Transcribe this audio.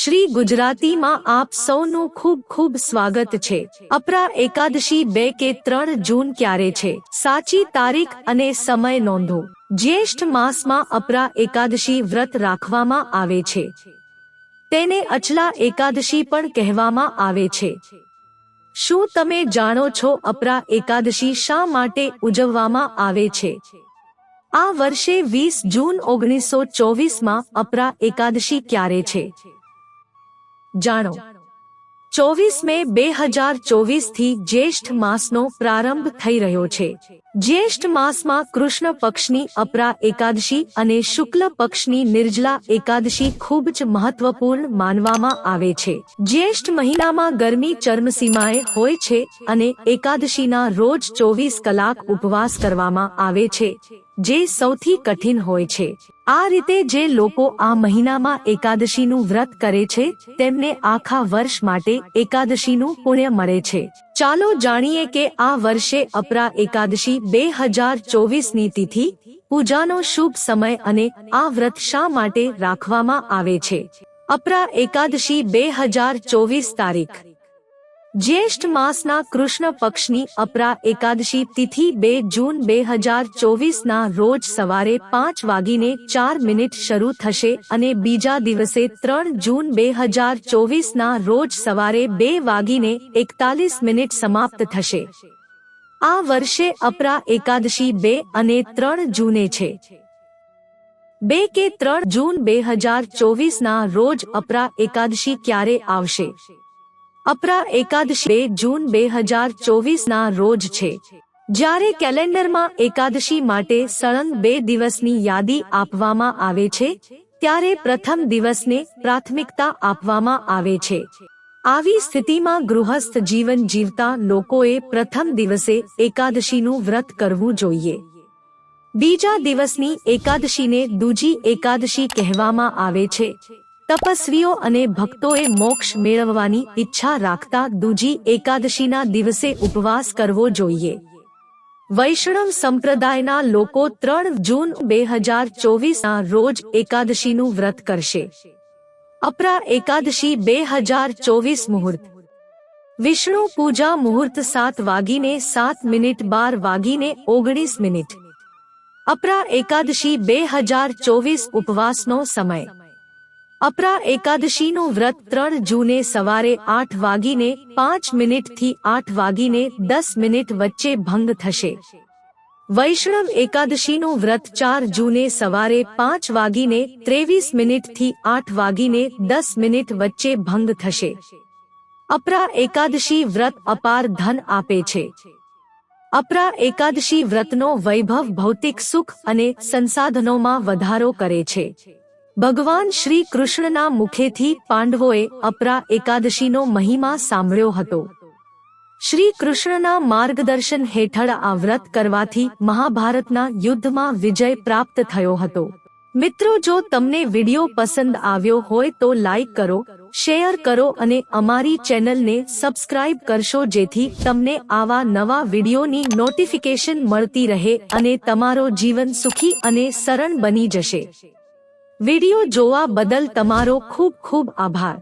શ્રી ગુજરાતીમાં આપ સૌનું ખૂબ ખૂબ સ્વાગત છે। અપરા એકાદશી 2 કે 3 જૂન ક્યારે છે? સાચી તારીખ અને સમય નોંધો। જ્યેષ્ઠ માસમાં અપરા એકાદશી વ્રત રાખવામાં આવે છે। તેને અચલા એકાદશી પણ કહેવામાં આવે છે। શું તમે જાણો છો અપરા એકાદશી શા માટે ઉજવવામાં આવે છે? આ વર્ષે 20 જૂન 1924માં અપરા એકાદશી ક્યારે છે? જાણો। 24 મે 2024 થી જ્યેષ્ઠ માસનો પ્રારંભ થઈ રહ્યો છે। જ્યેષ્ઠ માસમાં કૃષ્ણ પક્ષની અપરા એકાદશી અને શુક્લ પક્ષની નિર્જલા એકાદશી ખૂબ જ મહત્વપૂર્ણ માનવામાં આવે છે। જ્યેષ્ઠ મહિનામાં ગરમી ચરમસીમાએ હોય છે અને એકાદશીના રોજ 24 કલાક ઉપવાસ કરવામાં આવે છે, જે સૌથી કઠિન હોય છે। આ રીતે જે લોકો આ મહિનામાં એકાદશીનું વ્રત કરે છે તેમને આખા વર્ષ માટે એકાદશીનું પુણ્ય મળે છે। ચાલો જાણીએ કે આ વર્ષે અપરા એકાદશી 2024ની તિથિ, પૂજાનો શુભ સમય અને આ વ્રત શા માટે રાખવામાં આવે છે। અપરા એકાદશી 2024 તારીખ। જ્યેષ્ઠ માસના કૃષ્ણ પક્ષની અપરા એકાદશી તિથિ 2 જૂન 2024ના રોજ સવારે 5:04 શરૂ થશે અને બીજા દિવસે 3 જૂન 2024ના રોજ સવારે 2:41 સમાપ્ત થશે। આ વર્ષે અપરા એકાદશી 2 અને 3 જૂને છે। 2 કે 3 જૂન 2024ના રોજ અપરા એકાદશી ક્યારે આવશે? અપરા એકાદશી 2 જૂન 2024ના રોજ છે। જ્યારે કેલેન્ડરમાં એકાદશી માટે સળંગ 2 દિવસની યાદી આપવામાં આવે છે, ત્યારે પ્રથમ દિવસને પ્રાથમિકતા આપવામાં આવે છે। આવી સ્થિતિમાં ગૃહસ્થ જીવન જીવતા લોકોએ પ્રથમ દિવસે એકાદશીનું વ્રત કરવું જોઈએ। બીજા દિવસની એકાદશીને દૂજી એકાદશી કહેવામાં આવે છે। તપસ્વીઓ અને ભક્તોએ મોક્ષ મેળવવાની ઈચ્છા રાખતા દૂજી એકાદશીના દિવસે ઉપવાસ કરવો જોઈએ। વૈષ્ણવ સંપ્રદાયના લોકો 3 જૂન 2024ના રોજ એકાદશીનું વ્રત કરશે। અપરા એકાદશી 2024 મુહૂર્ત। વિષ્ણુ પૂજા મુહૂર્ત 7:07 12:19। અપરા એકાદશી 2024 ઉપવાસનો સમય। અપરા એકાદશીનું વ્રત 3 જૂને સવારે 8:05 થી 8:10 વચ્ચે ભંગ થશે। વૈષ્ણવ એકાદશીનું વ્રત 4 જૂને સવારે 5:23 થી 8:10 વચ્ચે ભંગ થશે। અપરા એકાદશી વ્રત અપાર ધન આપે છે। અપરા એકાદશી વ્રતનો વૈભવ ભૌતિક સુખ અને સંસાધનોમાં વધારો કરે છે। ભગવાન શ્રી કૃષ્ણના મુખેથી પાંડવોએ અપરા એકાદશીનો મહિમા સાંભળ્યો હતો। શ્રી કૃષ્ણના માર્ગદર્શન હેઠળ આ વ્રત કરવાથી મહાભારતના યુદ્ધમાં વિજય પ્રાપ્ત થયો હતો। મિત્રો, જો તમને વિડિયો પસંદ આવ્યો હોય તો લાઈક કરો, શેર કરો અને અમારી ચેનલને સબસ્ક્રાઇબ કરશો, જેથી તમને આવા નવા વિડિયોની નોટિફિકેશન મળતી રહે અને તમારો જીવન સુખી અને સરળ બની જશે। વિડિયો જોવા બદલ તમારો ખૂબ ખૂબ આભાર।